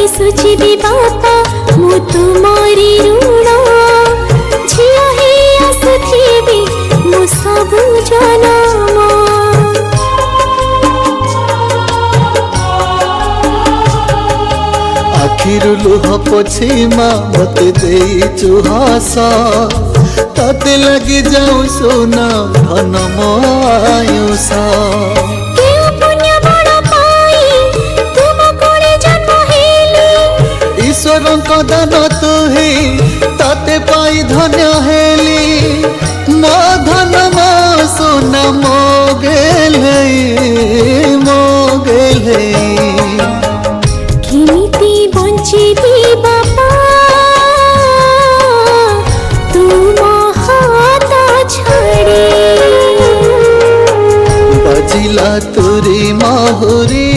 सुझिबी बापा मु तुमरी ऋण झिया हे आसुथिबी मु सबु जनम। आखिरु लुह पोछी माँ मते देइचु हस तते लगी जाऊ सोना धन आयुष। ईश्वर दान तुही ताते पाई धन्य हेली मो धन मो सोना मोगेले मोगेले। किमिति बंचिबी बापा तुम हाथ छाड़ी बजिला तुरी माहुरी